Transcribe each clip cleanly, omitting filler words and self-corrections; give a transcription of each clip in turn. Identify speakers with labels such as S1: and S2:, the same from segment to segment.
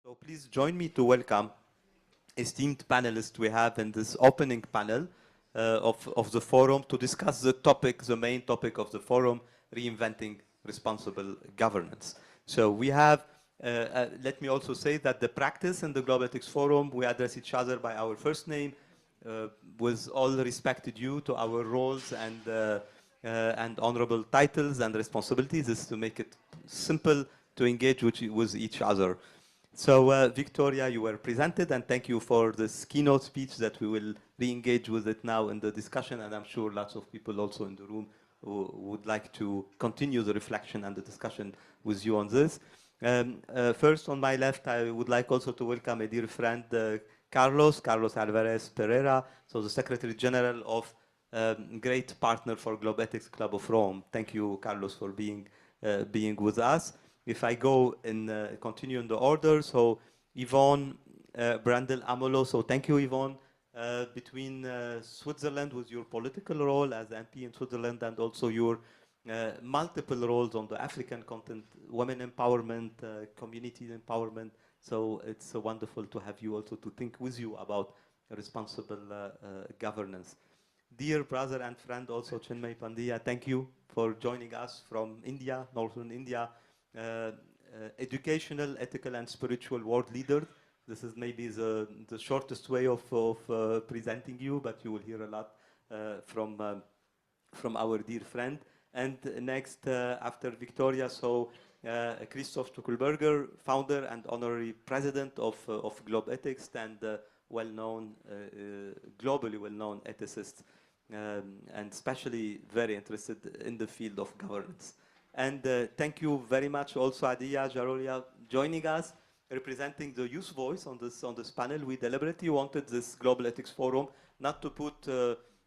S1: So please join me to welcome esteemed panelists we have in this opening panel of the forum to discuss the topic, the main topic of the forum, reinventing responsible governance. So we have, let me also say that the practice in the Globethics forum, we address each other by our first name, with all respect due to our roles and honorable titles and responsibilities, is to make it simple to engage with each other. So Victoria, you were presented, and thank you for this keynote speech that we will re-engage with it now in the discussion, and I'm sure lots of people also in the room who would like to continue the reflection and the discussion with you on this. First, on my left, I would like also to welcome a dear friend, Carlos Alvarez Pereira, so the Secretary General of great partner for Globethics Club of Rome. Thank you, Carlos, for being with us. If I go and continue in the order, so Yvonne Brandel Amolo, so thank you, Yvonne. Between Switzerland with your political role as MP in Switzerland and also your multiple roles on the African continent, women empowerment, community empowerment. So it's wonderful to have you also to think with you about responsible governance. Dear brother and friend also Chinmay Pandya, thank you for joining us from India, northern India. Educational, ethical, and spiritual world leader. This is maybe the shortest way of presenting you, but you will hear a lot from our dear friend. And next, after Victoria, so Christoph Stuckelberger, founder and honorary president of Globethics, and well-known, globally well-known ethicist, and especially very interested in the field of governance. And thank you very much also Adia Jarolia joining us, representing the youth voice on this panel. We deliberately wanted this Global Ethics Forum not to put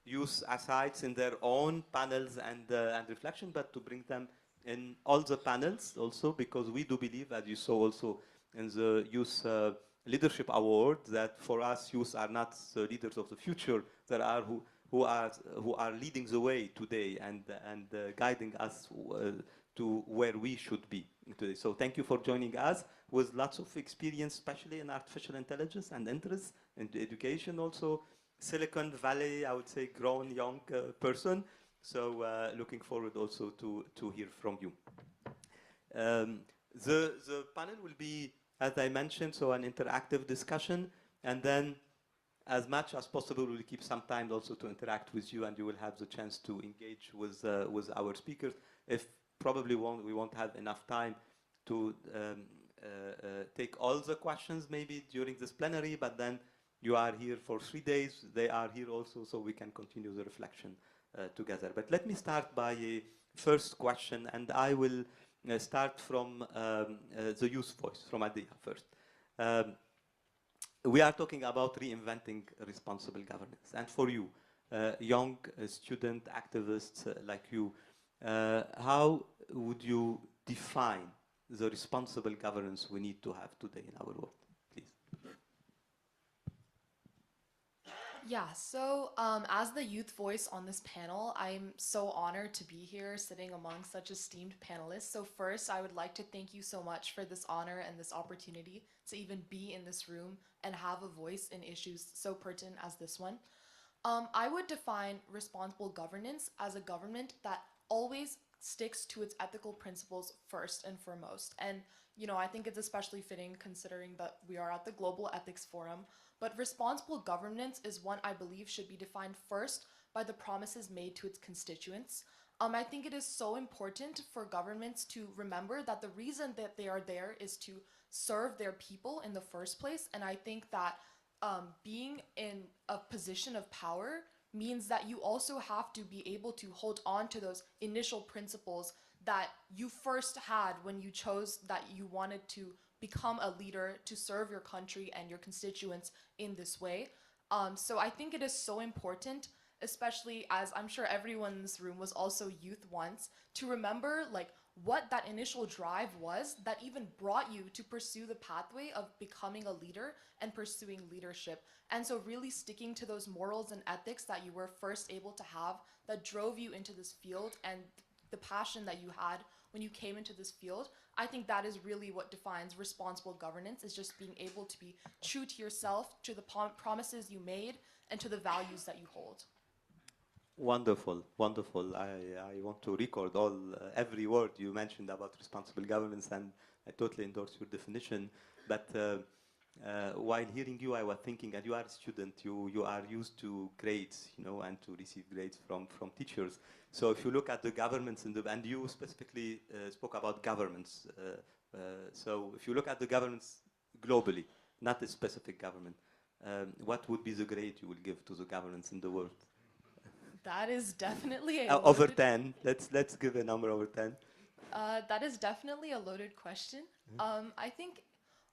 S1: youth aside in their own panels and reflection, but to bring them in all the panels also, because we do believe, as you saw also in the Youth Leadership Award, that for us youth are not the leaders of the future. There are who are leading the way today and guiding us to where we should be today. So thank you for joining us with lots of experience, especially in artificial intelligence and interest in education also. Silicon Valley, I would say, grown young person. So looking forward also to hear from you. The panel will be, as I mentioned, so an interactive discussion, and then as much as possible, we'll keep some time also to interact with you, and you will have the chance to engage with our speakers. If probably we won't have enough time to take all the questions maybe during this plenary, but then you are here for 3 days, they are here also, so we can continue the reflection together. But let me start by a first question, and I will start from the youth voice, from Adia first. We are talking about reinventing responsible governance. And for you, young student activists like you, how would you define the responsible governance we need to have today in our world? Please.
S2: Yeah, so as the youth voice on this panel, I'm so honored to be here sitting among such esteemed panelists. So first, I would like to thank you so much for this honor and this opportunity to even be in this room and have a voice in issues so pertinent as this one. I would define responsible governance as a government that always sticks to its ethical principles first and foremost. And, you know, I think it's especially fitting considering that we are at the Global Ethics Forum. But responsible governance is one I believe should be defined first by the promises made to its constituents. I think it is so important for governments to remember that the reason that they are there is to serve their people in the first place. And I think that being in a position of power means that you also have to be able to hold on to those initial principles that you first had when you chose that you wanted to become a leader to serve your country and your constituents in this way. So I think it is so important, especially as I'm sure everyone in this room was also youth once, to remember like what that initial drive was that even brought you to pursue the pathway of becoming a leader and pursuing leadership. And so really sticking to those morals and ethics that you were first able to have that drove you into this field and the passion that you had when you came into this field. I think that is really what defines responsible governance, is just being able to be true to yourself, to the promises you made, and to the values that you hold.
S1: Wonderful, wonderful. I want to record every word you mentioned about responsible governance, and I totally endorse your definition. But while hearing you, I was thinking, and you are a student, you are used to grades, and to receive grades from teachers. So if you look at the governments and you specifically spoke about governments. So if you look at the governments globally, not a specific government, what would be the grade you will give to the governments in the world?
S2: That is definitely a
S1: Over 10. Let's give a number over 10.
S2: That is definitely a loaded question. I think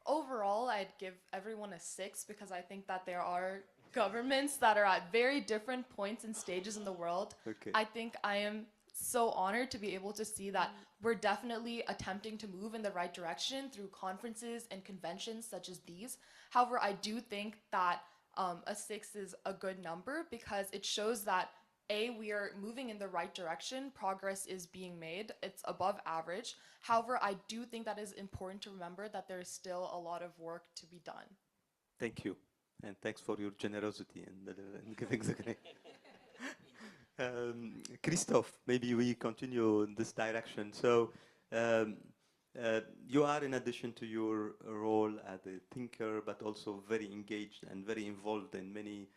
S2: overall I'd give everyone a 6, because I think that there are governments that are at very different points and stages in the world.
S1: Okay.
S2: I think I am so honored to be able to see that we're definitely attempting to move in the right direction through conferences and conventions such as these. However, I do think that a 6 is a good number, because it shows that we are moving in the right direction. Progress is being made. It's above average. However, I do think that it's important to remember that there is still a lot of work to be done.
S1: Thank you. And thanks for your generosity in giving the grade. Christophe, maybe we continue in this direction. So you are, in addition to your role as a thinker, but also very engaged and very involved in many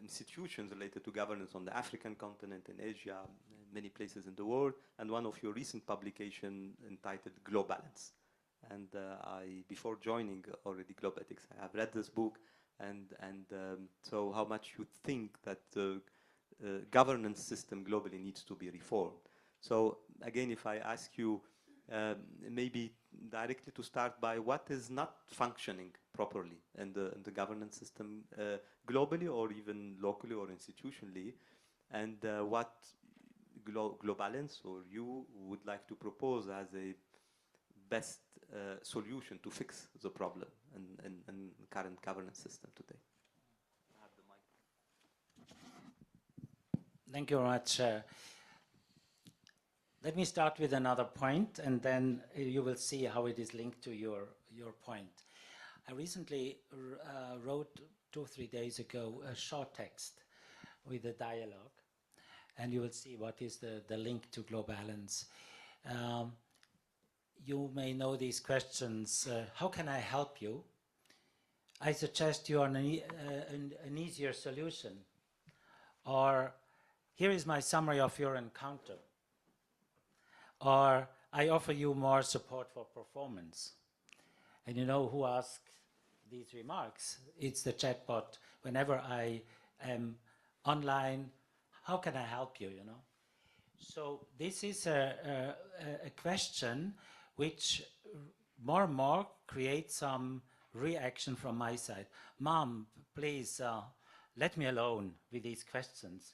S1: institutions related to governance on the African continent, in Asia, many places in the world, and one of your recent publication entitled Globethics. And before joining already Globethics, I have read this book, and so how much you think that the governance system globally needs to be reformed. So again, if I ask you, maybe directly to start by what is not functioning properly in the governance system globally or even locally or institutionally, and what Globalance or you would like to propose as a best solution to fix the problem in current governance system today. I have the mic.
S3: Thank you very much. Let me start with another point, and then you will see how it is linked to your point. I recently wrote 2 or 3 days ago a short text with a dialogue, and you will see what is the link to Globalance. You may know these questions. How can I help you? I suggest you an easier solution. Or here is my summary of your encounter. Or I offer you more support for performance. And you know who asked these remarks? It's the chatbot. Whenever I am online, how can I help you, So this is a question which more and more creates some reaction from my side. Mom, please let me alone with these questions.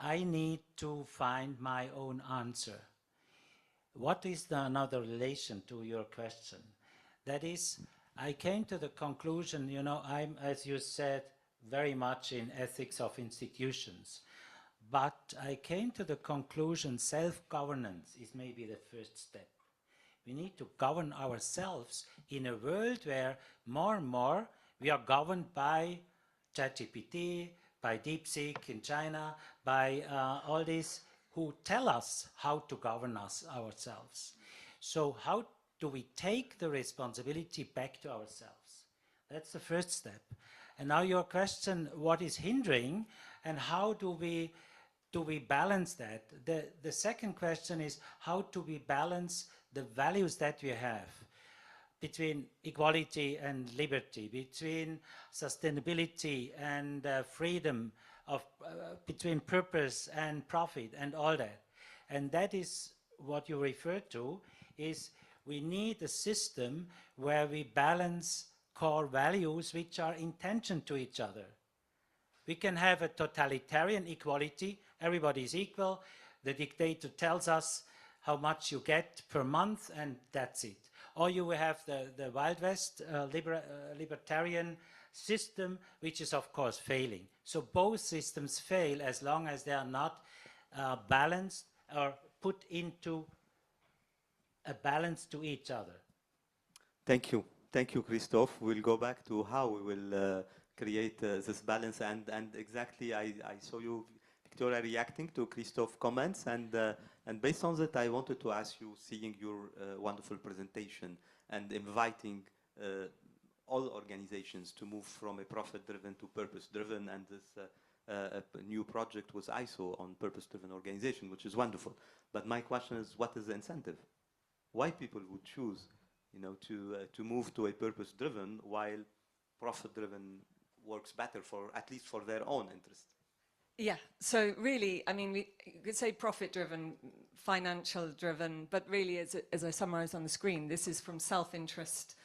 S3: I need to find my own answer. What is another relation to your question? That is, I came to the conclusion, I'm, as you said, very much in ethics of institutions. But I came to the conclusion self-governance is maybe the first step. We need to govern ourselves in a world where more and more we are governed by ChatGPT, by DeepSeek in China, by all these who tell us how to govern ourselves. So how do we take the responsibility back to ourselves? That's the first step. And now your question, what is hindering and how do we balance that? The second question is, how do we balance the values that we have between equality and liberty, between sustainability and freedom, between purpose and profit and all that? And that is what you refer to, is we need a system where we balance core values which are in tension to each other. We can have a totalitarian equality, everybody is equal, the dictator tells us how much you get per month and that's it. Or you have the Wild West libertarian system, which is of course failing. So both systems fail as long as they are not balanced or put into a balance to each other.
S1: Thank you. Thank you, Christophe. We'll go back to how we will create this balance. And exactly, I saw you, Victoria, reacting to Christophe's comments. And based on that, I wanted to ask you, seeing your wonderful presentation and inviting all organizations to move from a profit-driven to purpose-driven, and this new project with ISO on purpose-driven organization, which is wonderful. But my question is, what is the incentive? Why people would choose, to move to a purpose-driven while profit-driven works better for, at least for their own interest?
S4: Yeah, so really, I mean, you could say profit-driven, financial-driven, but really, as I summarized on the screen, this is from self-interest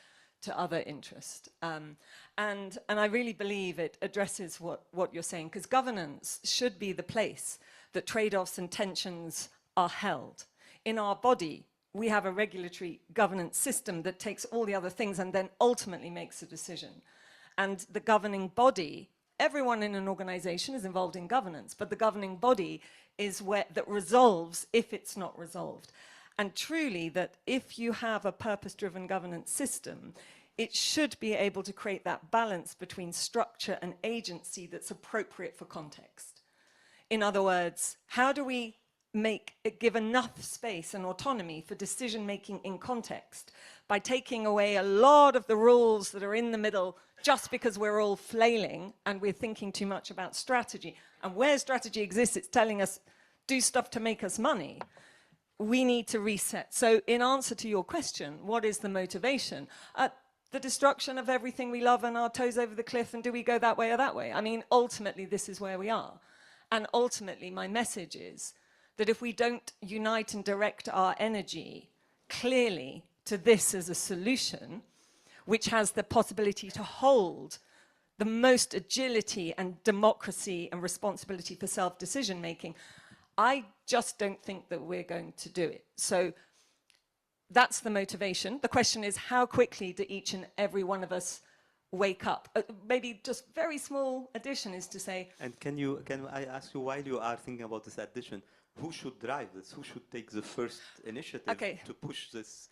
S4: to other interest. And I really believe it addresses what you're saying, because governance should be the place that trade-offs and tensions are held. In our body, we have a regulatory governance system that takes all the other things and then ultimately makes a decision. And the governing body, everyone in an organization is involved in governance, but the governing body is that resolves if it's not resolved. And truly, that if you have a purpose-driven governance system, it should be able to create that balance between structure and agency that's appropriate for context. In other words, how do we give enough space and autonomy for decision-making in context by taking away a lot of the rules that are in the middle just because we're all flailing and we're thinking too much about strategy. And where strategy exists, it's telling us, do stuff to make us money. We need to reset. So in answer to your question, what is the motivation? The destruction of everything we love and our toes over the cliff, and do we go that way or that way? I mean, ultimately, this is where we are. And ultimately, my message is that if we don't unite and direct our energy clearly to this as a solution, which has the possibility to hold the most agility and democracy and responsibility for self-decision making, I just don't think that we're going to do it. So that's the motivation. The question is, how quickly do each and every one of us wake up? Maybe just very small addition is to say... And can I ask you, while you are thinking about this addition, who should drive this? Who should take the first initiative to push this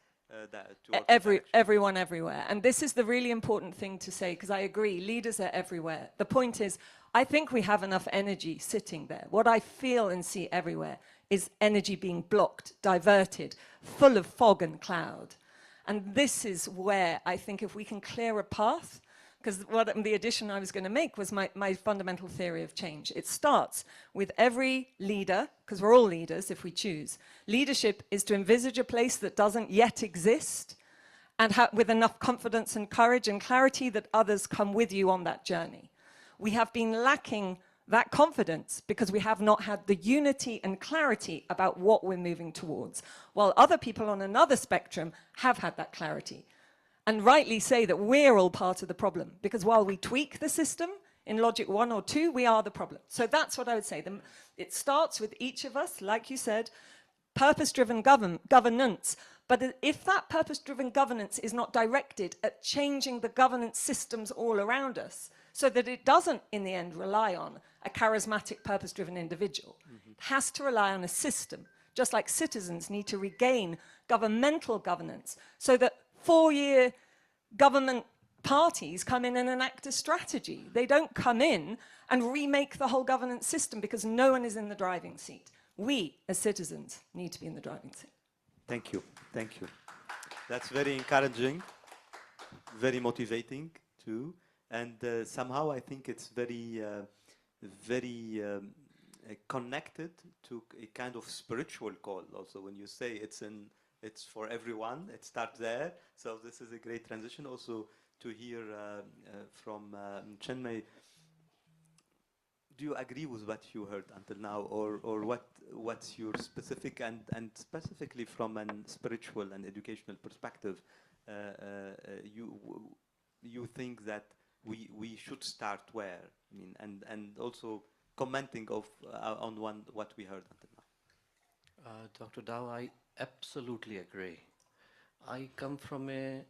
S4: everyone everywhere. And this is the really important thing to say, because I agree, leaders are everywhere. The point is, I think we have enough energy sitting there. What I feel and see everywhere is energy being blocked, diverted, full of fog and cloud. And this is where I think if we can clear a path, because the addition I was going to make was my fundamental theory of change. It starts with every leader, because we're all leaders if we choose. Leadership is to envisage a place that doesn't yet exist, and with enough confidence and courage and clarity that others come with you on that journey. We have been lacking that confidence because we have not had the unity and clarity about what we're moving towards, while other people on another spectrum have had that clarity. And rightly say that we're all part of the problem, because while we tweak the system in logic 1 or 2, we are the problem. So that's what I would say. It starts with each of us, like you said, purpose-driven governance. But if that purpose-driven governance is not directed at changing the governance systems all around us, so that it doesn't, in the end, rely on a charismatic, purpose-driven individual, it has to rely on a system, just like citizens need to regain governmental governance, so that 4-year government parties come in and enact a strategy. They don't come in and remake the whole governance system because no one is in the driving seat. We, as citizens, need to be in the driving seat. Thank you. Thank you.
S1: That's very encouraging, very motivating too. And somehow I think it's very connected to a kind of spiritual call also. When you say it's for everyone, it starts there. So this is a great transition also to hear from Chenmei. Do you agree with what you heard until now, or what's your specific and specifically from a spiritual and educational perspective, you think that we should start where? I mean, and also commenting on what we heard until now.
S5: Dr. Daou, I absolutely agree. I come from a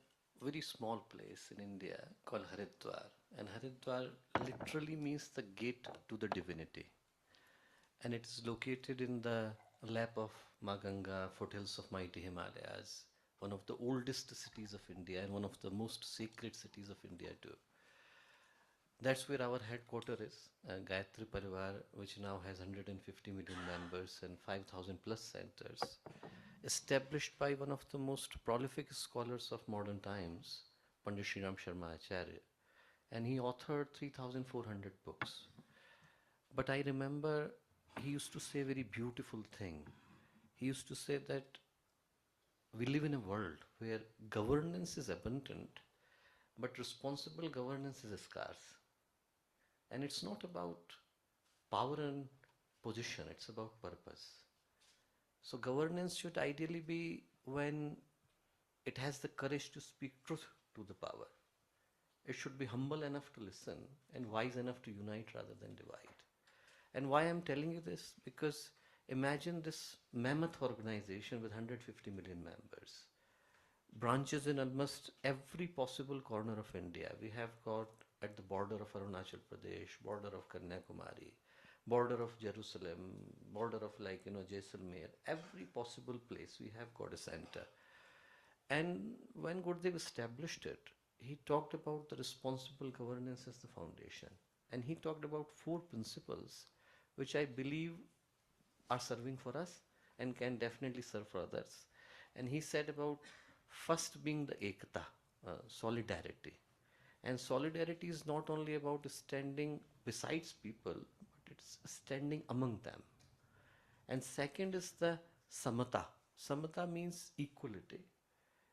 S5: very small place in India called Haridwar, and Haridwar literally means the gate to the divinity, and it is located in the lap of Maganga, foothills of mighty Himalayas, one of the oldest cities of India and one of the most sacred cities of India too. That's where our headquarters is, Gayatri Parivar, which now has 150 million members and 5,000 plus centers, established by one of the most prolific scholars of modern times, Pandit Sriram Sharma Acharya, and he authored 3,400 books. But I remember he used to say a very beautiful thing. He used to say that we live in a world where governance is abundant, but responsible governance is scarce. And it's not about power and position, it's about purpose. So governance should ideally be when it has the courage to speak truth to the power. It should be humble enough to listen and wise enough to unite rather than divide. And why I'm telling you this? Because imagine this mammoth organization with 150 million members, branches in almost every possible corner of India. We have got at the border of Arunachal Pradesh, border of Kanyakumari, border of Jerusalem, border of Jaisalmer, every possible place we have got a center. And when Gurudev established it, he talked about the responsible governance as the foundation. And he talked about 4 principles which I believe are serving for us and can definitely serve for others. And he said about first being the ekta, solidarity. And solidarity is not only about standing besides people, but it's standing among them. And second is the samata. Samata means equality.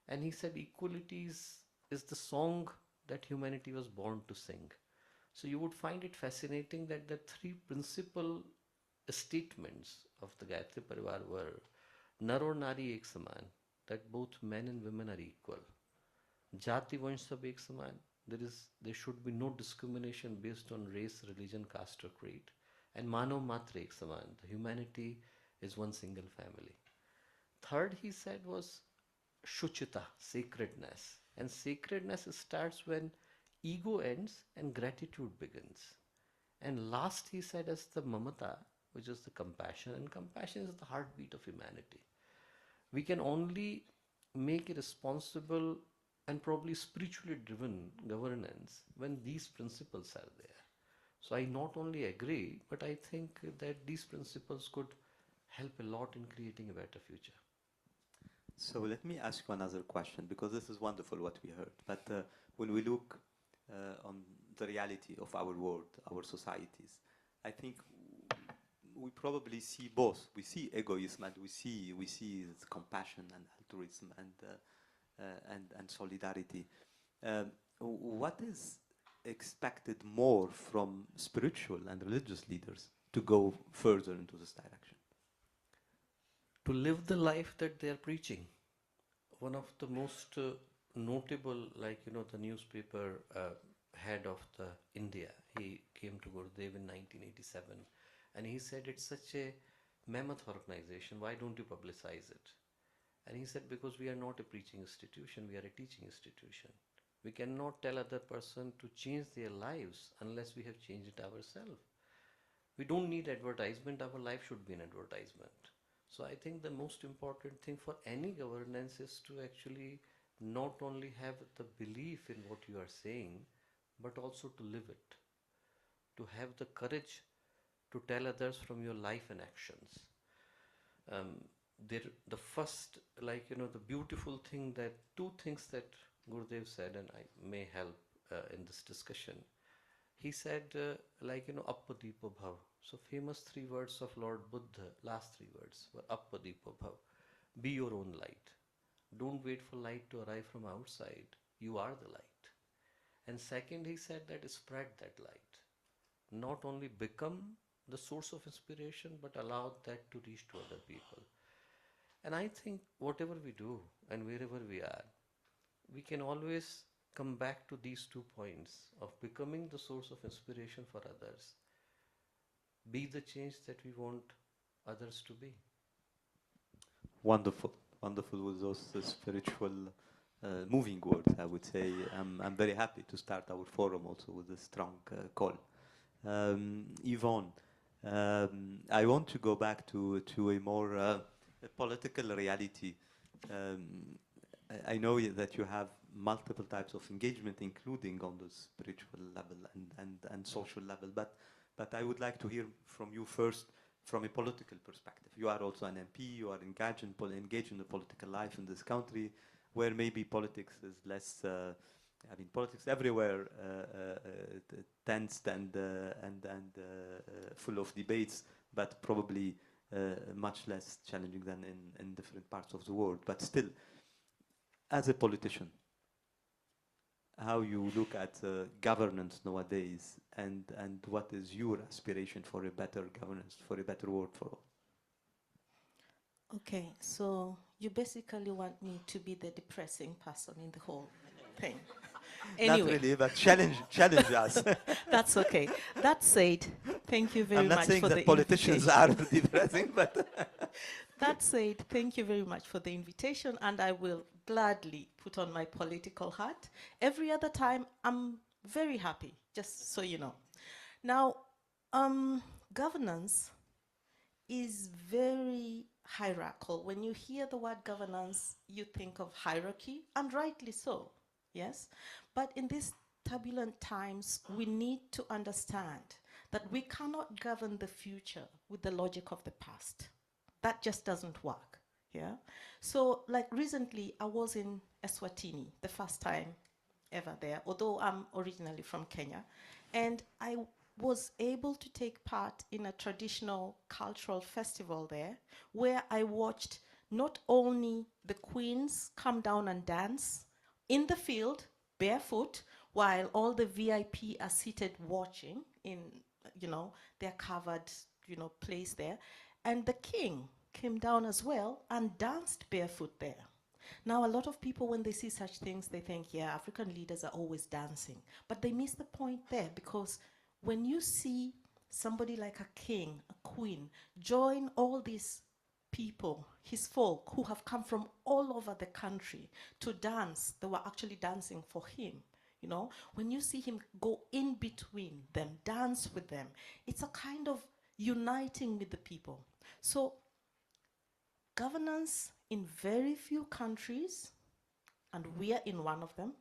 S5: And he said equality is the song that humanity was born to sing. So you would find it fascinating that the 3 principal statements of the Gayatri Parivar were Nar aur Nari ek saman, that both men and women are equal. Jati vansh sab ek saman, there should be no discrimination based on race, religion, caste or creed. And Manav matra ek saman, the humanity is one single family. Third he said was Shuchita, sacredness. And sacredness starts when ego ends and gratitude begins. And last he said as the mamata, which is the compassion, and compassion is the heartbeat of humanity. We can only make a responsible and probably spiritually driven governance when these principles are there. So I not only agree, but I think that these principles could help a lot in creating a better future.
S1: So let me ask you another question, because this is wonderful what we heard. But when we look on the reality of our world, our societies, I think we probably see both. We see egoism and we see compassion and altruism and solidarity. What is expected more from spiritual and religious leaders to go further into this direction?
S5: To live the life that they are preaching. One of the most notable, the newspaper head of the India, he came to Gurudev in 1987 and he said, it's such a mammoth organization, why don't you publicize it? And he said, because we are not a preaching institution, we are a teaching institution. We cannot tell other person to change their lives unless we have changed it ourselves. We don't need advertisement, our life should be an advertisement. So I think the most important thing for any governance is to actually not only have the belief in what you are saying, but also to live it. To have the courage to tell others from your life and actions. The first, the beautiful thing that, 2 things that Gurudev said, and I may help in this discussion. He said, Appadipo Bhav. So famous 3 words of Lord Buddha, last 3 words were Appadipo Bhav. Be your own light. Don't wait for light to arrive from outside. You are the light. And second, he said that spread that light. Not only become the source of inspiration, but allow that to reach to other people. And I think whatever we do and wherever we are, we can always come back to these 2 points of becoming the source of inspiration for others. Be the change that we want others to be.
S1: Wonderful, wonderful with those spiritual moving words, I would say. I'm very happy to start our forum also with a strong call. Yvonne, I want to go back to a more political reality. I know that you have multiple types of engagement, including on the spiritual level and social level, but I would like to hear from you first from a political perspective. You are also an MP, you are engaged in the political life in this country, where maybe politics is less, I mean, politics everywhere tensed and full of debates, but probably much less challenging than in different parts of the world. But still, as a politician, how you look at governance nowadays, and what is your aspiration for a better governance, for a better world for all?
S6: Okay, so you basically want me to be the depressing person in the whole thing.
S1: Not
S6: Anyway,
S1: really, but challenge us.
S6: that's okay. That said, thank you very
S1: I'm not
S6: much
S1: saying
S6: for
S1: that
S6: the
S1: politicians
S6: invitation.
S1: are depressing, but
S6: That said, thank you very much for the invitation, and I will gladly put on my political hat. Every other time, I'm very happy, just so you know. Now, governance is very hierarchical. When you hear the word governance, you think of hierarchy, and rightly so, yes? But in these turbulent times, we need to understand that we cannot govern the future with the logic of the past. That just doesn't work, yeah? So, like recently, I was in Eswatini, the first time ever there, although I'm originally from Kenya, and I was able to take part in a traditional cultural festival there, where I watched not only the queens come down and dance in the field, barefoot, while all the VIP are seated watching in, their covered, place there, and the king came down as well and danced barefoot there. Now, a lot of people, when they see such things, they think, yeah, African leaders are always dancing. But they miss the point there, because when you see somebody like a king, a queen, join all these people, his folk, who have come from all over the country to dance, they were actually dancing for him. When you see him go in between them, dance with them, it's a kind of uniting with the people. So governance in very few countries, and we are in one of them,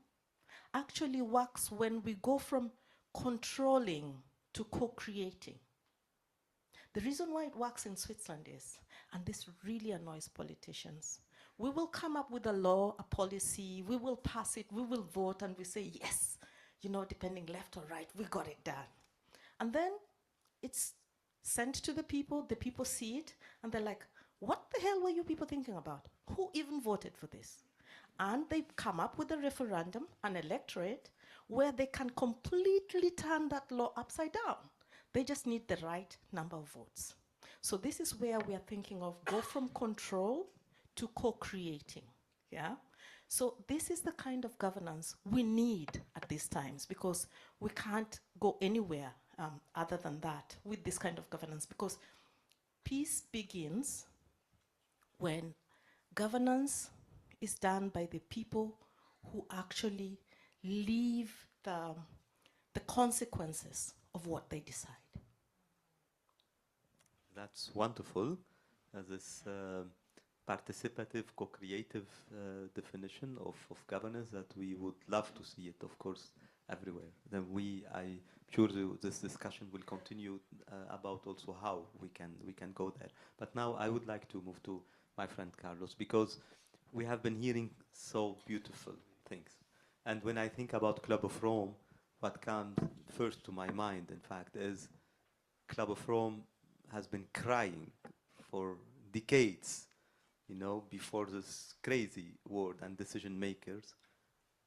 S6: actually works when we go from controlling to co-creating. The reason why it works in Switzerland is, and this really annoys politicians, we will come up with a law, a policy, we will pass it, we will vote, and we say, yes, depending left or right, we got it done. And then it's sent to the people see it, and they're like, what the hell were you people thinking about? Who even voted for this? And they come up with a referendum, an electorate, where they can completely turn that law upside down. They just need the right number of votes. So this is where we are thinking of go from control to co-creating, yeah? So this is the kind of governance we need at these times, because we can't go anywhere other than that with this kind of governance, because peace begins when governance is done by the people who actually live the consequences of what they decide.
S1: that's wonderful. This participative, co-creative definition of governance that we would love to see it, of course, everywhere. Then I'm sure this discussion will continue about also how we can go there. But now I would like to move to my friend Carlos, because we have been hearing so beautiful things. And when I think about Club of Rome, what comes first to my mind, in fact, is Club of Rome has been crying for decades, before this crazy world and decision makers.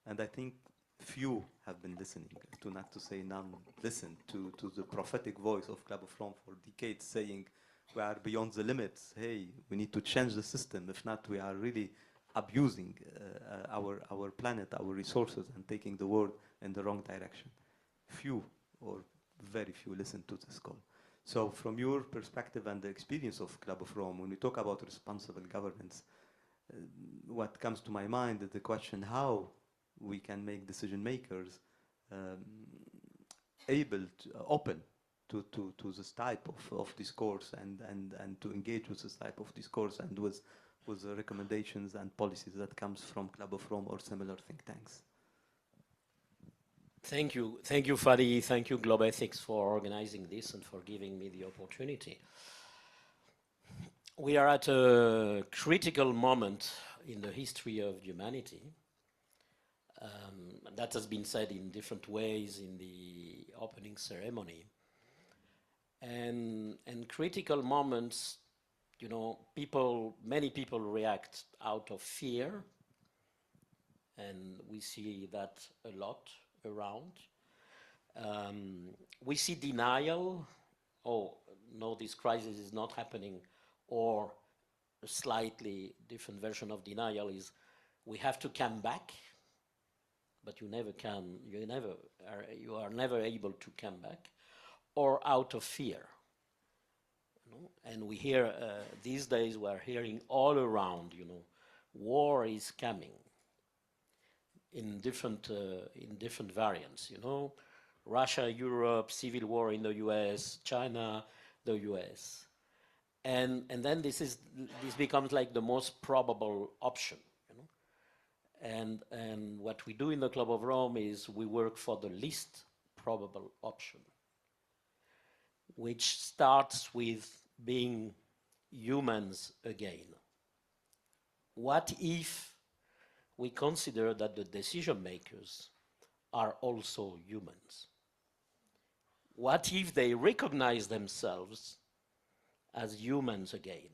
S1: And I think few have been listening, not to say none, listen to the prophetic voice of Club of Rome for decades, saying we are beyond the limits. Hey, we need to change the system. If not, we are really abusing our planet, our resources, and taking the world in the wrong direction. Few, or very few, listen to this call. So from your perspective and the experience of Club of Rome, when we talk about responsible governance, what comes to my mind is the question how we can make decision makers able to open to this type of discourse and to engage with this type of discourse and with the recommendations and policies that comes from Club of Rome or similar think tanks.
S7: Thank you, Fadi. Thank you, Globethics, for organizing this and for giving me the opportunity. We are at a critical moment in the history of humanity. That has been said in different ways in the opening ceremony. And critical moments, you know, many people react out of fear, and we see that a lot around. We see denial. Oh, no, this crisis is not happening. Or a slightly different version of denial is we have to come back, but you never can, you are never able to come back, or out of fear. You know? And we hear, these days we're hearing all around, you know, war is coming in different variants, you know, Russia, Europe, civil war in the US, China, the US. And then this becomes like the most probable option, you know. And what we do in the Club of Rome is we work for the least probable option, which starts with being humans again. What if we consider that the decision makers are also humans? What if they recognize themselves as humans again,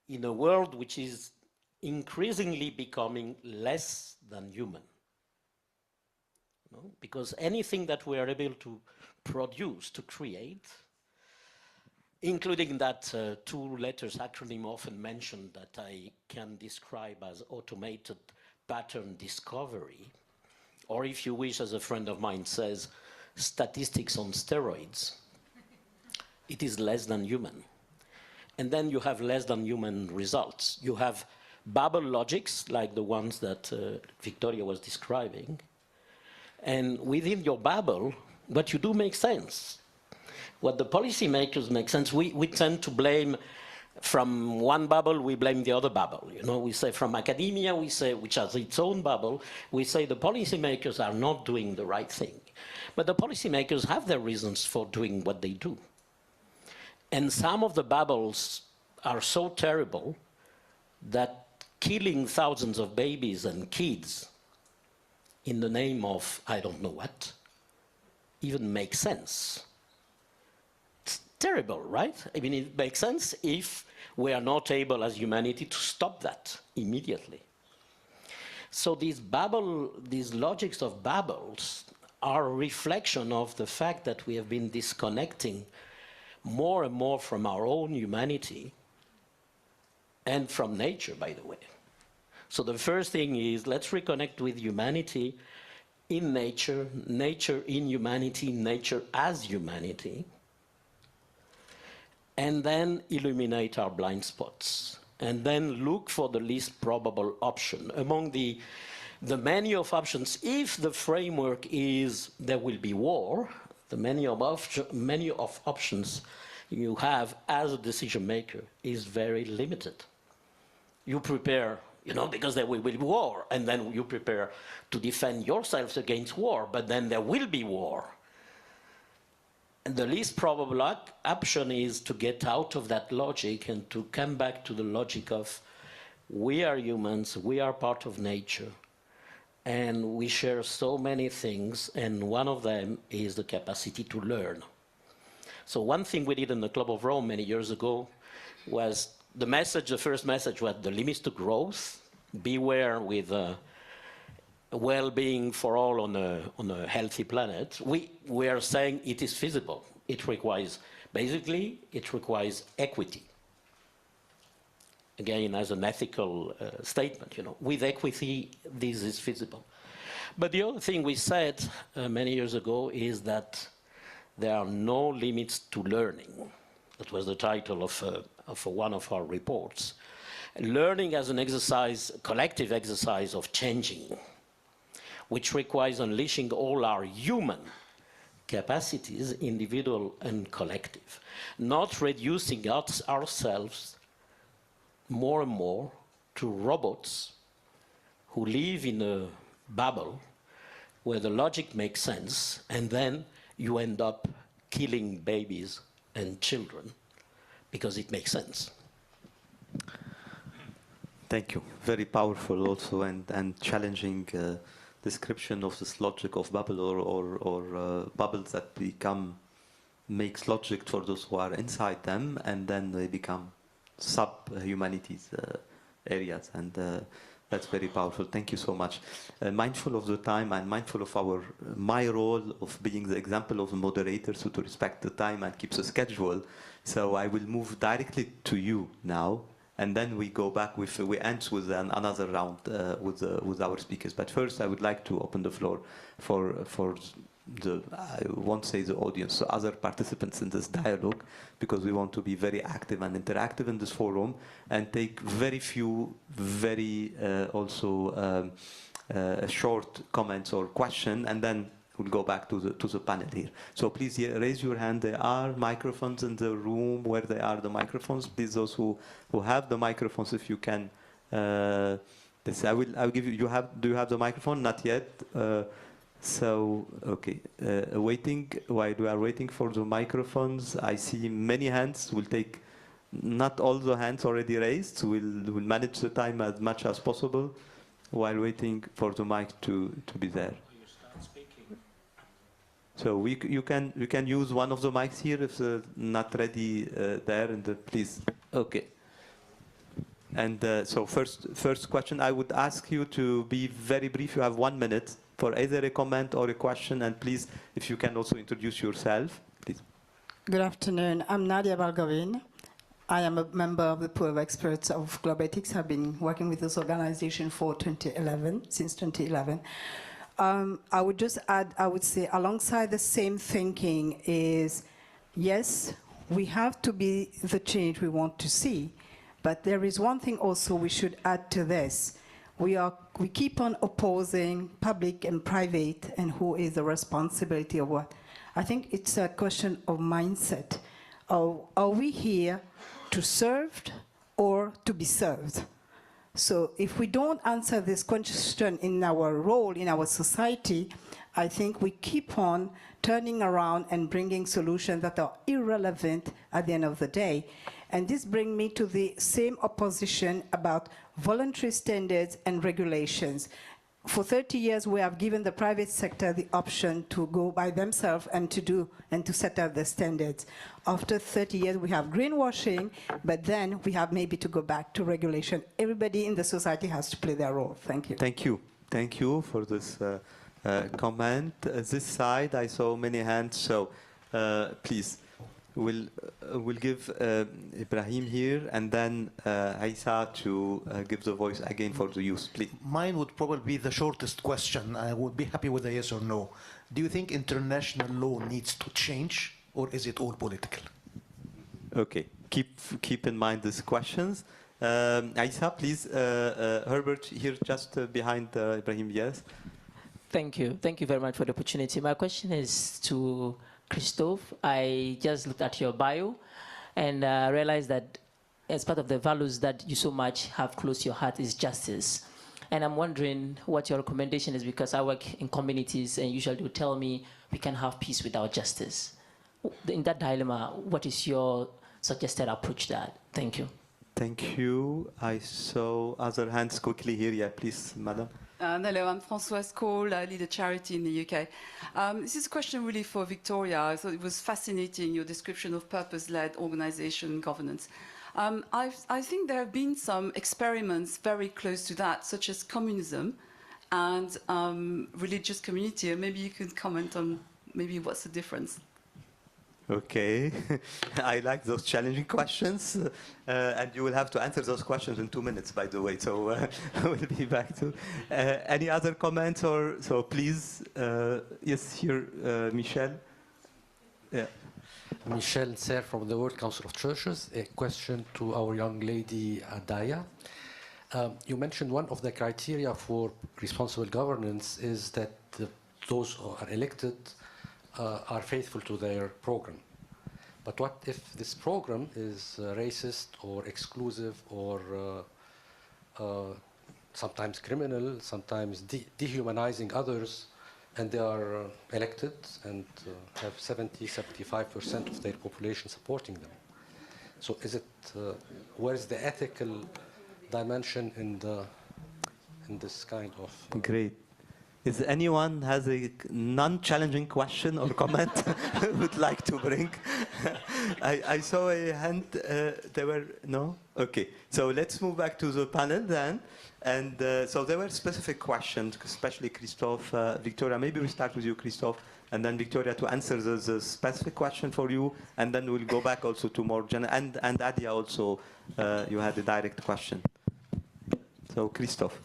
S7: in a world which is increasingly becoming less than human? You know? Because anything that we are able to produce, to create, including that two letters acronym often mentioned that I can describe as automated pattern discovery, or if you wish, as a friend of mine says, statistics on steroids. It is less than human. And then you have less than human results. You have bubble logics like the ones that Victoria was describing. And within your bubble, what you do makes sense. What the policymakers make sense, we tend to blame from one bubble, we blame the other bubble. You know, we say from academia, we say, which has its own bubble, we say the policymakers are not doing the right thing. But the policymakers have their reasons for doing what they do. And some of the bubbles are so terrible that killing thousands of babies and kids in the name of I don't know what even makes sense. It's terrible, right? I mean, it makes sense if we are not able as humanity to stop that immediately. So these logics of bubbles are a reflection of the fact that we have been disconnecting more and more from our own humanity and from nature, by the way. So the first thing is, let's reconnect with humanity in nature, nature in humanity, nature as humanity, and then illuminate our blind spots, and then look for the least probable option. Among the menu of options, if the framework is there will be war, the menu of options you have as a decision maker is very limited. You prepare, you know, because there will be war, and then you prepare to defend yourselves against war, but then there will be war. And the least probable option is to get out of that logic and to come back to the logic of we are humans, we are part of nature, and we share so many things, and one of them is the capacity to learn. So one thing we did in the Club of Rome many years ago was the first message was the limits to growth, beware with well-being for all on a healthy planet. We are saying it is feasible. It requires equity. Again, as an ethical statement, you know, with equity, this is feasible. But the other thing we said many years ago is that there are no limits to learning. That was the title of one of our reports. Learning as an exercise, collective exercise of changing, which requires unleashing all our human capacities, individual and collective, not reducing ourselves more and more to robots who live in a bubble where the logic makes sense, and then you end up killing babies and children because it makes sense.
S1: Thank you. Very powerful also and challenging description of this logic of bubble or bubbles that makes logic for those who are inside them, and then they become sub-humanities areas, and that's very powerful. Thank you so much. Mindful of the time and mindful of my role of being the example of the moderator, so to respect the time and keep the schedule. So I will move directly to you now, and then we go back we end with another round with our speakers. But first, I would like to open the floor for I won't say the audience, so other participants in this dialogue, because we want to be very active and interactive in this forum and take very few, very also short comments or question, and then we'll go back to the panel here. So please raise your hand. There are microphones in the room. Where there are the microphones, please, those who have the microphones, if you can. I'll give you. Do you have the microphone? Not yet. So, okay, waiting, while we are waiting for the microphones, I see many hands. We'll take not all the hands already raised. We'll manage the time as much as possible while waiting for the mic to be there.
S3: You start speaking.
S1: So you can use one of the mics here if not ready there, and please. Okay. And so first question, I would ask you to be very brief. You have 1 minute for either a comment or a question, and please, if you can also introduce yourself, please.
S8: Good afternoon. I'm Nadia Balgovin. I am a member of the pool of experts of Globethics. I've been working with this organization since 2011. I would just add, I would say, alongside the same thinking is, yes, we have to be the change we want to see, but there is one thing also we should add to this. We keep on opposing public and private, and who is the responsibility of what. I think it's a question of mindset. Are we here to serve or to be served? So if we don't answer this question in our role in our society, I think we keep on turning around and bringing solutions that are irrelevant at the end of the day. And this brings me to the same opposition about voluntary standards and regulations. For 30 years, we have given the private sector the option to go by themselves and to set up the standards. After 30 years, we have greenwashing, but then we have maybe to go back to regulation. Everybody in the society has to play their role. Thank you.
S1: Thank you. Thank you for this comment. This side, I saw many hands, so please. We'll give Ibrahim here, and then Aisa to give the voice again for the youth, please.
S9: Mine would probably be the shortest question. I would be happy with a yes or no. Do you think international law needs to change, or is it all political?
S1: Okay, keep in mind these questions. Aisa, please. Herbert here, just behind Ibrahim, yes.
S10: Thank you. Thank you very much for the opportunity. My question is to Christophe. I just looked at your bio and realized that as part of the values that you so much have close to your heart is justice. And I'm wondering what your recommendation is, because I work in communities and usually you tell me we can have peace without justice. In that dilemma, what is your suggested approach to that? Thank you.
S1: Thank you. I saw other hands quickly here. Yeah, please, madam.
S11: Hello, I'm Françoise Cole. I lead a charity in the UK. This is a question really for Victoria. I thought it was fascinating, your description of purpose-led organization governance. I think there have been some experiments very close to that, such as communism and religious community. Maybe you could comment on maybe what's the difference.
S1: Okay, I like those challenging questions, and you will have to answer those questions in 2 minutes, by the way. So we'll be back to any other comments, or so please. Yes, here, Michel. Yeah.
S12: Michel Serre from the World Council of Churches. A question to our young lady Adaya. You mentioned one of the criteria for responsible governance is that those who are elected are faithful to their program. But what if this program is racist or exclusive or sometimes criminal, sometimes dehumanizing others, and they are elected and have 70-75% of their population supporting them? So is it, where is the ethical dimension in this kind of...
S1: Great. Is anyone has a non-challenging question or comment would like to bring? I saw a hand. There were no. Okay, so let's move back to the panel then. And so there were specific questions, especially Christophe, Victoria. Maybe we start with you, Christophe, and then Victoria to answer the specific question for you, and then we'll go back also to more general. And Adia also, you had a direct question. So Christophe.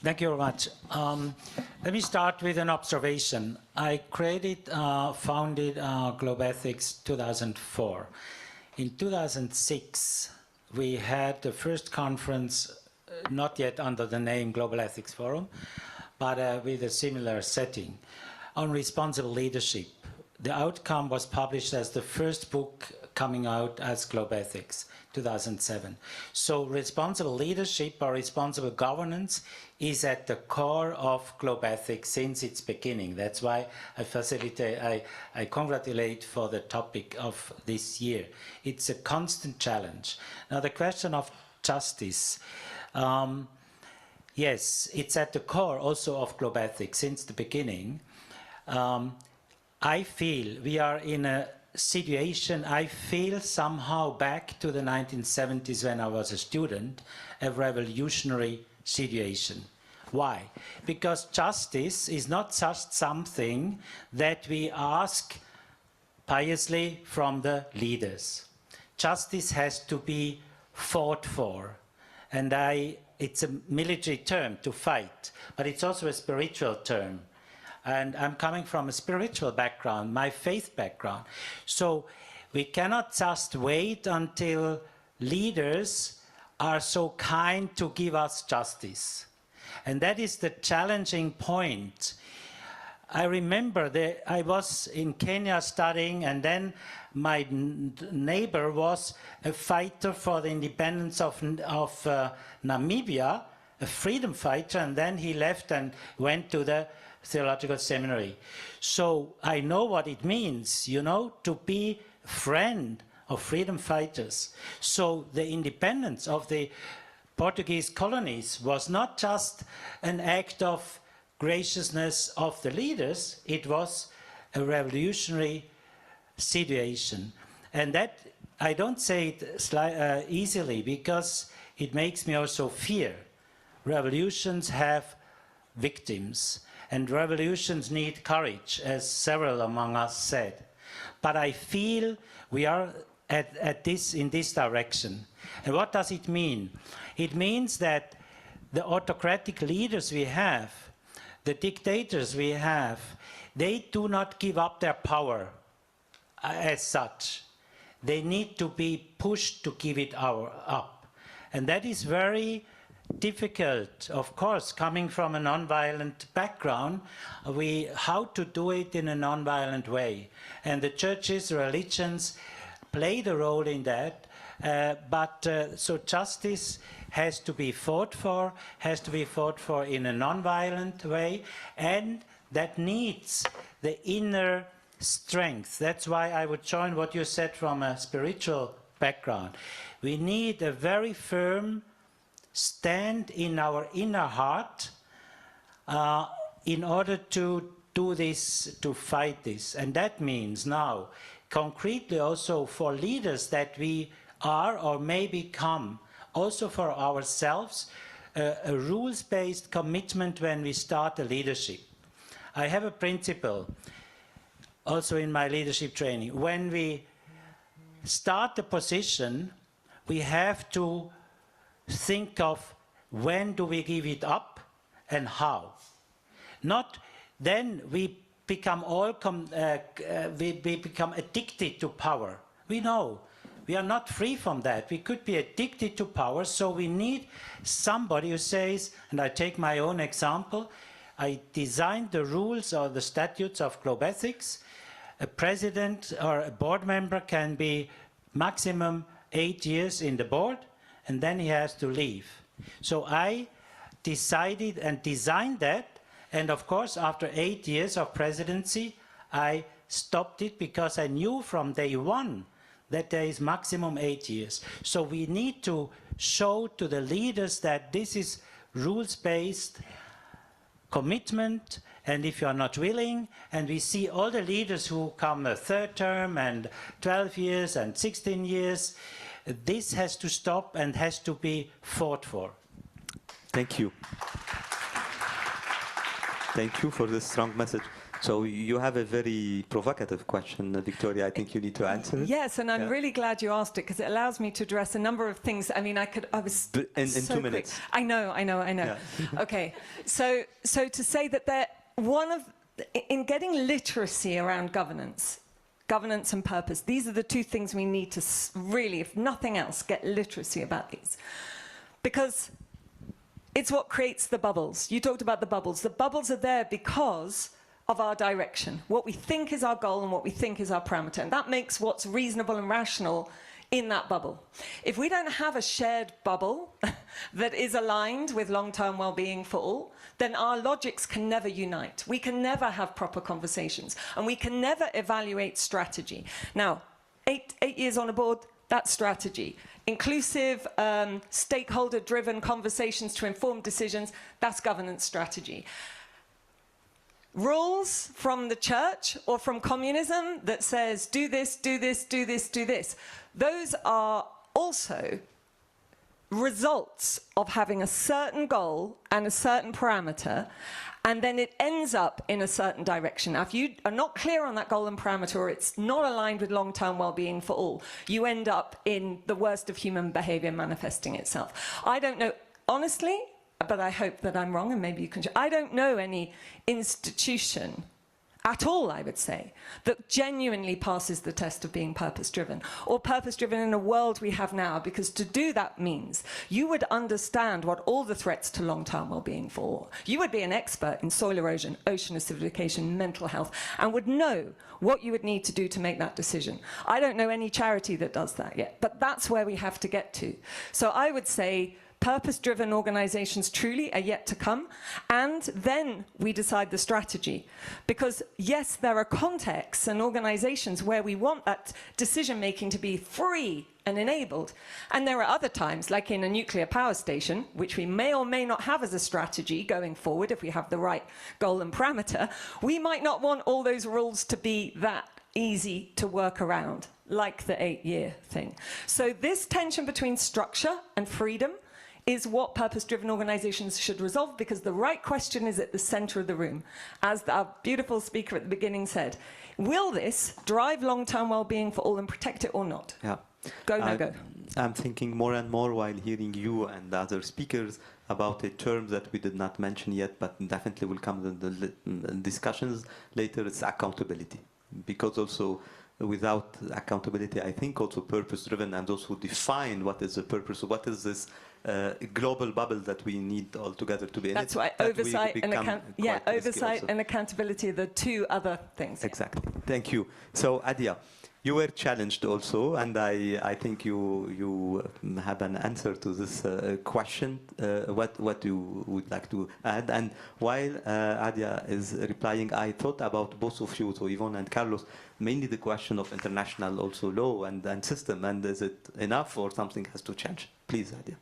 S3: Thank you very much. Let me start with an observation. I founded Globethics 2004. In 2006, we had the first conference, not yet under the name Global Ethics Forum, but with a similar setting, on responsible leadership. The outcome was published as the first book coming out as Globethics, 2007. So responsible leadership or responsible governance is at the core of Globethics since its beginning. That's why I congratulate for the topic of this year. It's a constant challenge. Now the question of justice. Yes, it's at the core also of Globethics since the beginning. I feel we are in a situation, I feel somehow back to the 1970s when I was a student, a revolutionary situation. Why? Because justice is not just something that we ask piously from the leaders. Justice has to be fought for. And it's a military term, to fight, but it's also a spiritual term. And I'm coming from a spiritual background, my faith background. So we cannot just wait until leaders are so kind to give us justice. And that is the challenging point. I remember that I was in Kenya studying, and then my neighbor was a fighter for the independence of Namibia, a freedom fighter, and then he left and went to the theological seminary. So I know what it means, you know, to be a friend of freedom fighters. So the independence of the Portuguese colonies was not just an act of graciousness of the leaders, it was a revolutionary situation. And that, I don't say it easily, because it makes me also fear. Revolutions have victims. And revolutions need courage, as several among us said. But I feel we are in this direction. And what does it mean? It means that the autocratic leaders we have, the dictators we have, they do not give up their power as such. They need to be pushed to give it up. And that is very difficult, of course, coming from a non-violent background, how to do it in a non-violent way. And the churches, religions played a role in that, so justice has to be fought for in a non-violent way, and that needs the inner strength. That's why I would join what you said from a spiritual background. We need a very firm stand in our inner heart in order to do this, to fight this. And that means now, concretely also for leaders that we are or may become, also for ourselves, a rules-based commitment when we start a leadership. I have a principle also in my leadership training. When we start a position, we have to think of when do we give it up and how. Not then we become we become addicted to power. We know we are not free from that. We could be addicted to power, so we need somebody who says, and I take my own example, I designed the rules or the statutes of Globethics. A president or a board member can be maximum 8 years in the board, and then he has to leave. So I decided and designed that, and of course, after 8 years of presidency, I stopped it because I knew from day one that there is maximum 8 years. So we need to show to the leaders that this is rules-based commitment, and if you are not willing, and we see all the leaders who come a third term and 12 years and 16 years, this has to stop and has to be fought for.
S1: Thank you. Thank you for this strong message. So you have a very provocative question, Victoria. I think you need to answer it.
S4: Yes, and I'm really glad you asked it because it allows me to address a number of things. I mean, I was
S1: in
S4: so
S1: 2 minutes.
S4: Quick. I know. Yeah. Okay, so to say that in getting literacy around governance and purpose, these are the two things we need to really, if nothing else, get literacy about these, because it's what creates the bubbles. You talked about the bubbles. The bubbles are there because of our direction, what we think is our goal and what we think is our parameter. And that makes what's reasonable and rational in that bubble. If we don't have a shared bubble that is aligned with long-term well-being for all, then our logics can never unite. We can never have proper conversations, and we can never evaluate strategy. Now, eight years on a board, that's strategy. Inclusive, stakeholder-driven conversations to inform decisions, that's governance strategy. Rules from the church or from communism that says, do this, do this, do this, do this. Those are also results of having a certain goal and a certain parameter, and then it ends up in a certain direction. Now, if you are not clear on that goal and parameter, or it's not aligned with long-term well-being for all, you end up in the worst of human behavior manifesting itself. I don't know, honestly, but I hope that I'm wrong, and maybe you can. I don't know any institution at all, I would say, that genuinely passes the test of being purpose-driven, or purpose-driven in a world we have now, because to do that means you would understand what all the threats to long-term well-being for. You would be an expert in soil erosion, ocean acidification, mental health, and would know what you would need to do to make that decision. I don't know any charity that does that yet, but that's where we have to get to. So I would say purpose-driven organizations truly are yet to come, and then we decide the strategy. Because yes, there are contexts and organizations where we want that decision-making to be free and enabled. And there are other times, like in a nuclear power station, which we may or may not have as a strategy going forward if we have the right goal and parameter, we might not want all those rules to be that easy to work around, like the 8-year thing. So this tension between structure and freedom is what purpose-driven organizations should resolve, because the right question is at the center of the room. As our beautiful speaker at the beginning said, will this drive long-term well-being for all and protect it or not?
S1: Yeah.
S4: Go, no go.
S1: I'm thinking more and more while hearing you and other speakers about a term that we did not mention yet, but definitely will come in the discussions later. It's accountability. Because also without accountability, I think also purpose-driven, and those who define what is the purpose, what is this global bubble that we need all together to be in.
S4: That's why oversight and accountability are the two other things.
S1: Exactly. Thank you. So Adia, you were challenged also, and I think you have an answer to this question. What you would like to add? And while Adia is replying, I thought about both of you, so Yvonne and Carlos, mainly the question of international also law and system, and is it enough or something has to change? Please, Adia.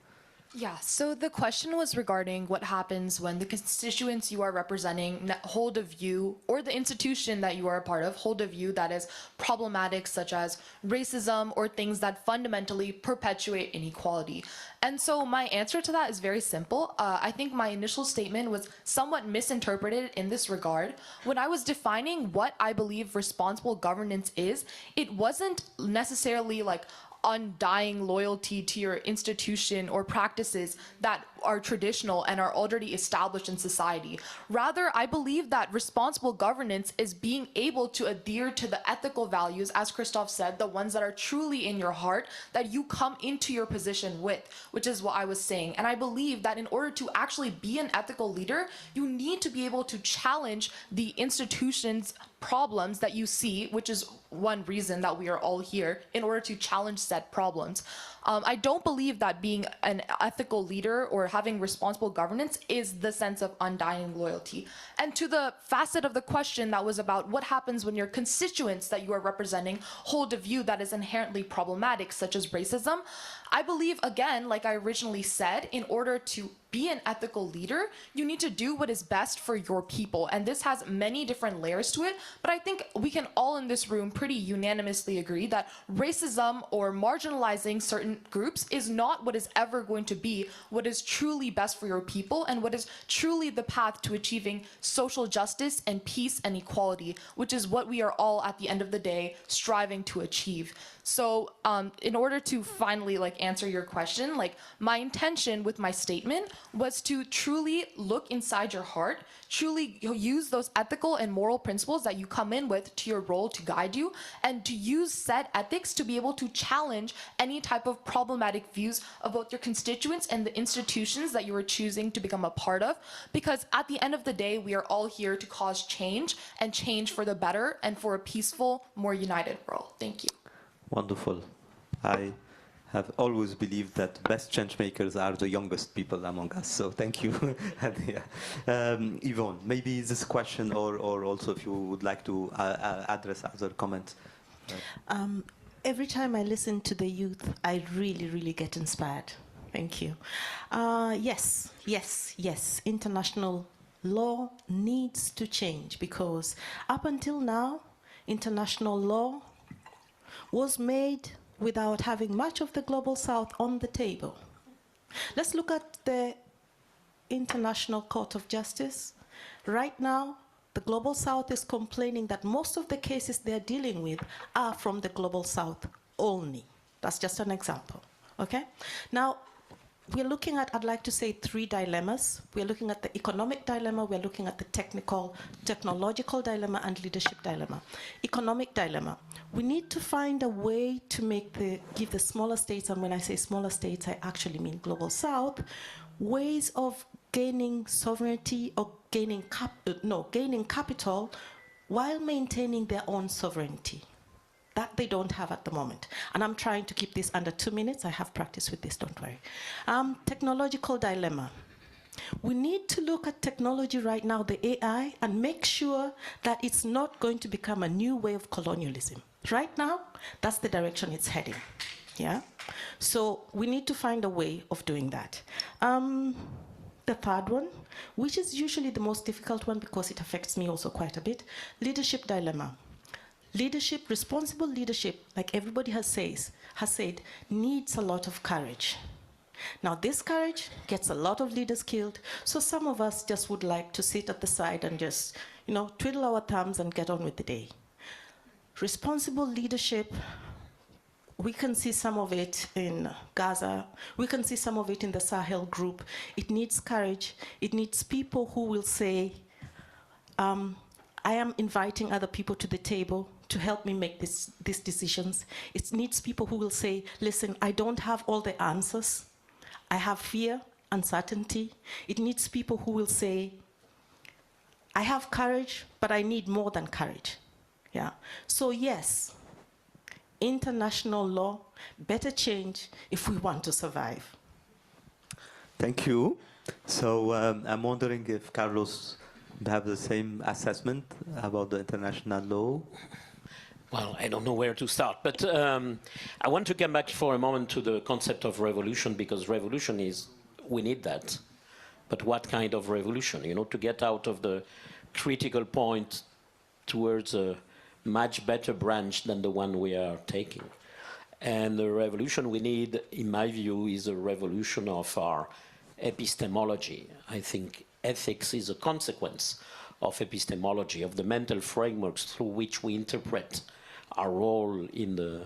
S2: Yeah, so the question was regarding what happens when the constituents you are representing hold a view, or the institution that you are a part of hold a view that is problematic, such as racism or things that fundamentally perpetuate inequality. And so my answer to that is very simple. I think my initial statement was somewhat misinterpreted in this regard. When I was defining what I believe responsible governance is, it wasn't necessarily like undying loyalty to your institution or practices that are traditional and are already established in society. Rather, I believe that responsible governance is being able to adhere to the ethical values, as Christoph said, the ones that are truly in your heart, that you come into your position with, which is what I was saying. And I believe that in order to actually be an ethical leader, you need to be able to challenge the institution's problems that you see, which is one reason that we are all here, in order to challenge said problems. I don't believe that being an ethical leader or having responsible governance is the sense of undying loyalty. And to the facet of the question that was about what happens when your constituents that you are representing hold a view that is inherently problematic, such as racism, I believe, again, like I originally said, in order to be an ethical leader, you need to do what is best for your people. And this has many different layers to it, but I think we can all in this room pretty unanimously agree that racism or marginalizing certain groups is not what is ever going to be what is truly best for your people and what is truly the path to achieving social justice and peace and equality, which is what we are all at the end of the day striving to achieve. So in order to finally answer your question, my intention with my statement was to truly look inside your heart, truly use those ethical and moral principles that you come in with to your role to guide you, and to use said ethics to be able to challenge any type of problematic views of both your constituents and the institutions that you are choosing to become a part of. Because at the end of the day, we are all here to cause change, and change for the better and for a peaceful, more united world. Thank you.
S1: Wonderful. I have always believed that best change makers are the youngest people among us. So thank you. Yvonne, maybe this question, or also if you would like to address other comments.
S6: Every time I listen to the youth, I really, really get inspired. Thank you. Yes. International law needs to change, because up until now, international law was made without having much of the Global South on the table. Let's look at the International Court of Justice. Right now, the Global South is complaining that most of the cases they're dealing with are from the Global South only. That's just an example, okay? Now, we're looking at, I'd like to say, 3 dilemmas. We're looking at the economic dilemma, we're looking at the technological dilemma, and leadership dilemma. Economic dilemma. We need to find a way to give the smaller states, and when I say smaller states, I actually mean Global South, ways of gaining sovereignty or gaining capital while maintaining their own sovereignty. That they don't have at the moment. And I'm trying to keep this under 2 minutes. I have practice with this, don't worry. Technological dilemma. We need to look at technology right now, the AI, and make sure that it's not going to become a new way of colonialism. Right now, that's the direction it's heading, yeah? So we need to find a way of doing that. The third one, which is usually the most difficult one because it affects me also quite a bit, leadership dilemma. Leadership, responsible leadership, like everybody has said, needs a lot of courage. Now, this courage gets a lot of leaders killed, so some of us just would like to sit at the side and just, twiddle our thumbs and get on with the day. Responsible leadership, we can see some of it in Gaza, we can see some of it in the Sahel group. It needs courage, it needs people who will say, I am inviting other people to the table to help me make these decisions. It needs people who will say, listen, I don't have all the answers. I have fear, uncertainty. It needs people who will say, I have courage, but I need more than courage. Yeah. So yes, international law, better change if we want to survive.
S1: Thank you. So I'm wondering if Carlos have the same assessment about the international law?
S7: Well, I don't know where to start, but I want to come back for a moment to the concept of revolution, because revolution is, we need that. But what kind of revolution? To get out of the critical point towards a much better branch than the one we are taking. And the revolution we need, in my view, is a revolution of our epistemology. I think ethics is a consequence of epistemology, of the mental frameworks through which we interpret our role in the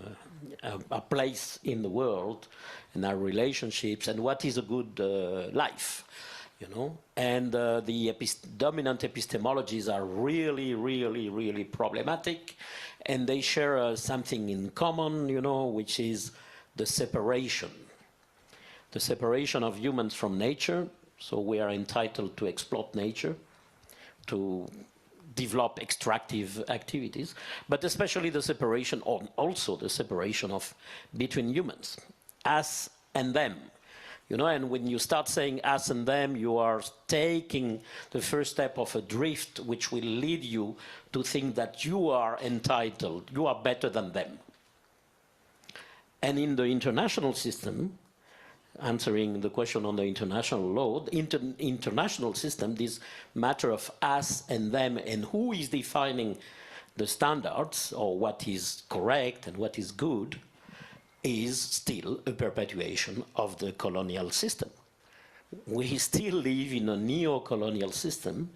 S7: a place in the world and our relationships and what is a good life, you know. And the dominant epistemologies are really, really, really problematic, and they share something in common, you know, which is the separation of humans from nature. So we are entitled to exploit nature, to develop extractive activities, but especially the separation, also the separation between humans, us and them. You know, and when you start saying us and them, you are taking the first step of a drift which will lead you to think that you are entitled, you are better than them. And in the international system, answering the question on the international law, the international system, this matter of us and them and who is defining the standards or what is correct and what is good is still a perpetuation of the colonial system. We still live in a neo-colonial system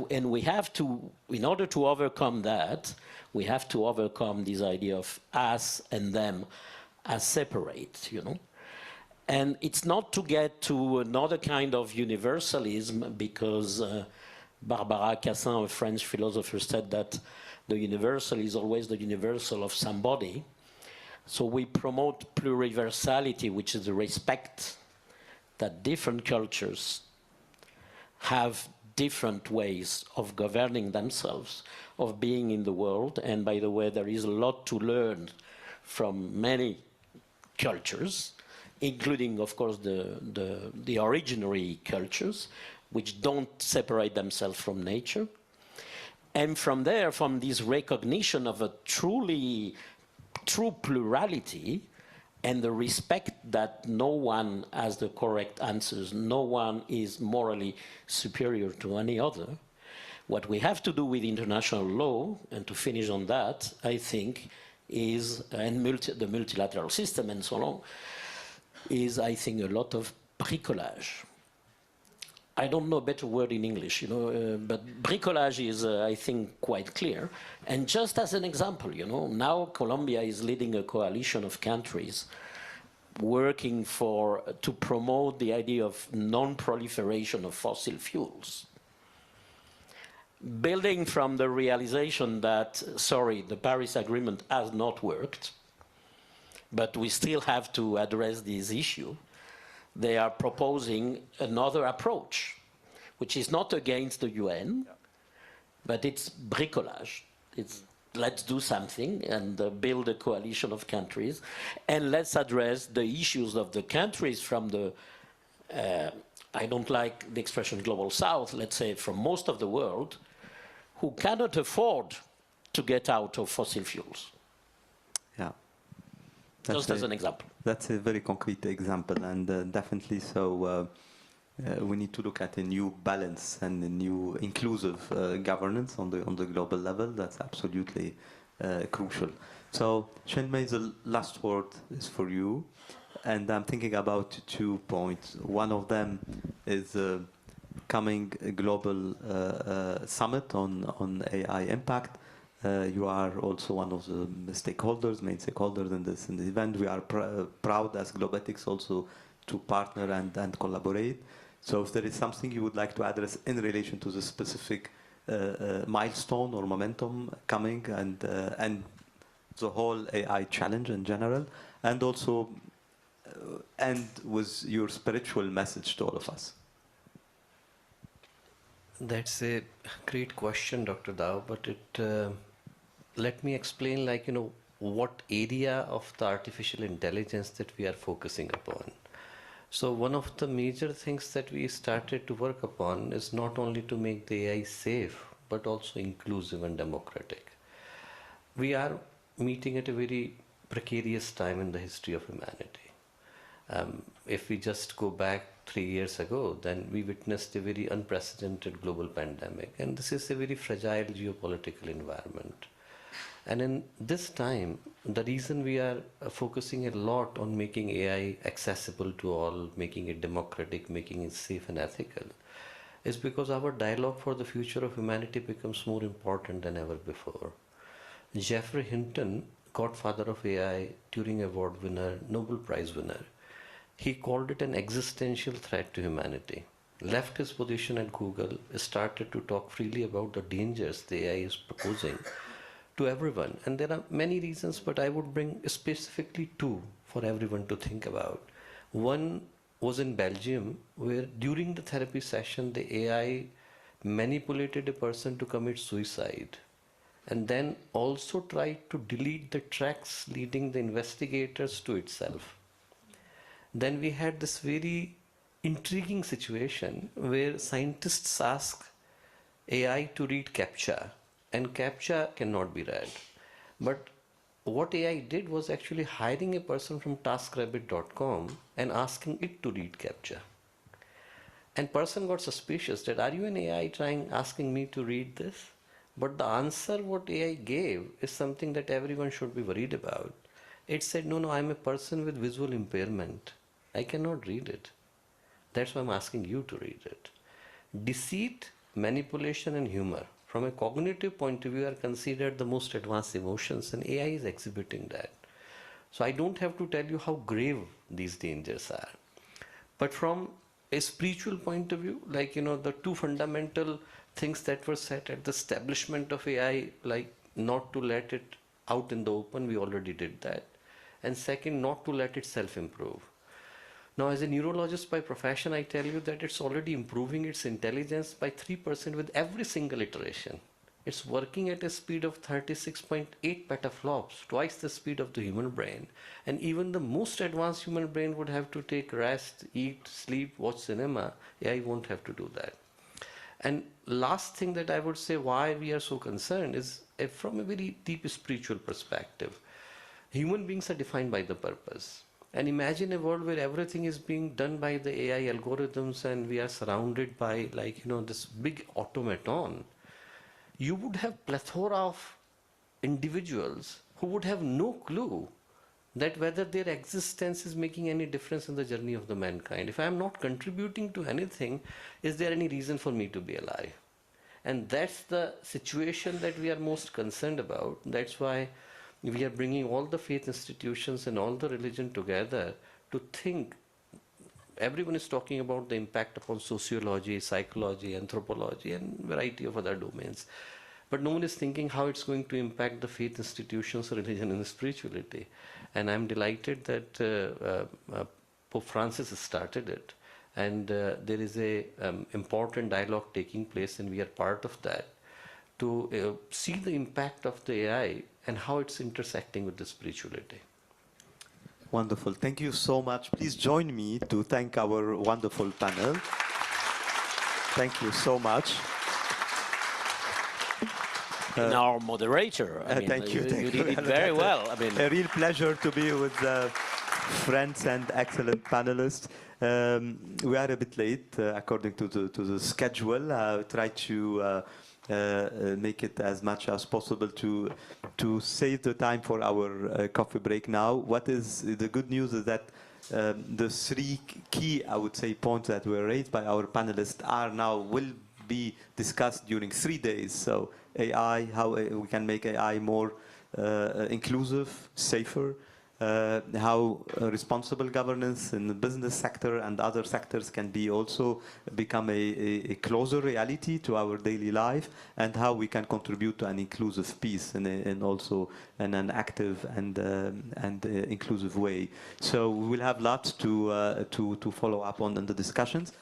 S7: and we have to, in order to overcome that, we have to overcome this idea of us and them as separate, you know. And it's not to get to another kind of universalism, because Barbara Cassin, a French philosopher, said that the universal is always the universal of somebody. So we promote pluriversality, which is the respect that different cultures have different ways of governing themselves, of being in the world. And by the way, there is a lot to learn from many cultures, including, of course, the originary cultures, which don't separate themselves from nature. And from there, from this recognition of a true plurality and the respect that no one has the correct answers, no one is morally superior to any other, what we have to do with international law, and to finish on that, I think, is, and the multilateral system and so on, is, I think, a lot of bricolage. I don't know a better word in English, you know, but bricolage is, I think, quite clear. And just as an example, you know, now Colombia is leading a coalition of countries working to promote the idea of non-proliferation of fossil fuels. Building from the realization that, sorry, the Paris Agreement has not worked, but we still have to address this issue, they are proposing another approach, which is not against the UN, but it's bricolage. It's let's do something and build a coalition of countries, and let's address the issues of the countries from the, I don't like the expression global south, let's say from most of the world, who cannot afford to get out of fossil fuels.
S1: Yeah.
S7: Just as an example.
S1: That's a very concrete example, and definitely so we need to look at a new balance and a new inclusive governance on the global level. That's absolutely crucial. So, Chenmei, the last word is for you, and I'm thinking about 2 points. One of them is coming global summit on AI impact. You are also one of the stakeholders, main stakeholders in this event. We are proud as Globethics also to partner and collaborate. So if there is something you would like to address in relation to the specific milestone or momentum coming and the whole AI challenge in general, and also end with your spiritual message to all of us.
S5: That's a great question, Dr. Daou, but let me explain, like, you know, what area of the artificial intelligence that we are focusing upon. So one of the major things that we started to work upon is not only to make the AI safe, but also inclusive and democratic. We are meeting at a very precarious time in the history of humanity. If we just go back 3 years ago, then we witnessed a very unprecedented global pandemic, and this is a very fragile geopolitical environment. And in this time, the reason we are focusing a lot on making AI accessible to all, making it democratic, making it safe and ethical, is because our dialogue for the future of humanity becomes more important than ever before. Geoffrey Hinton godfather of AI, Turing Award winner, Nobel Prize winner. He called it an existential threat to humanity. Left his position at Google, started to talk freely about the dangers the AI is proposing to everyone. And there are many reasons, but I would bring specifically two for everyone to think about. One was in Belgium, where during the therapy session, the AI manipulated a person to commit suicide, and then also tried to delete the tracks leading the investigators to itself. Then we had this very intriguing situation where scientists ask AI to read CAPTCHA, and CAPTCHA cannot be read. But what AI did was actually hiring a person from taskrabbit.com and asking it to read CAPTCHA. And person got suspicious that, are you an AI asking me to read this? But the answer what AI gave is something that everyone should be worried about. It said, no, I'm a person with visual impairment. I cannot read it. That's why I'm asking you to read it. Deceit, manipulation, and humor, from a cognitive point of view, are considered the most advanced emotions, and AI is exhibiting that. So I don't have to tell you how grave these dangers are. But from a spiritual point of view, like, the two fundamental things that were set at the establishment of AI, like not to let it out in the open, we already did that. And second, not to let it self-improve. Now, as a neurologist by profession, I tell you that it's already improving its intelligence by 3% with every single iteration. It's working at a speed of 36.8 petaflops, twice the speed of the human brain. And even the most advanced human brain would have to take rest, eat, sleep, watch cinema. AI won't have to do that. And last thing that I would say why we are so concerned is from a very deep spiritual perspective. Human beings are defined by the purpose. And imagine a world where everything is being done by the AI algorithms and we are surrounded by this big automaton. You would have plethora of individuals who would have no clue that whether their existence is making any difference in the journey of the mankind. If I am not contributing to anything, is there any reason for me to be alive? And that's the situation that we are most concerned about. That's why we are bringing all the faith institutions and all the religion together to think. Everyone is talking about the impact upon sociology, psychology, anthropology, and variety of other domains. But no one is thinking how it's going to impact the faith institutions, religion, and spirituality. And I'm delighted that Pope Francis started it. And there is a important dialogue taking place, and we are part of that, to see the impact of the AI and how it's intersecting with the spirituality.
S1: Wonderful. Thank you so much. Please join me to thank our wonderful panel. Thank you so much.
S7: And our moderator. I mean,
S1: thank you.
S7: You did it very well. I mean,
S1: a real pleasure to be with friends and excellent panelists. We are a bit late according to the schedule. Try to make it as much as possible to save the time for our coffee break now. What is the good news is that the three key, I would say, points that were raised by our panelists will be discussed during 3 days. So AI, how we can make AI more inclusive, safer, how responsible governance in the business sector and other sectors can be also become a closer reality to our daily life, and how we can contribute to an inclusive peace and also in an active and inclusive way. So we will have lots to follow up on in the discussions.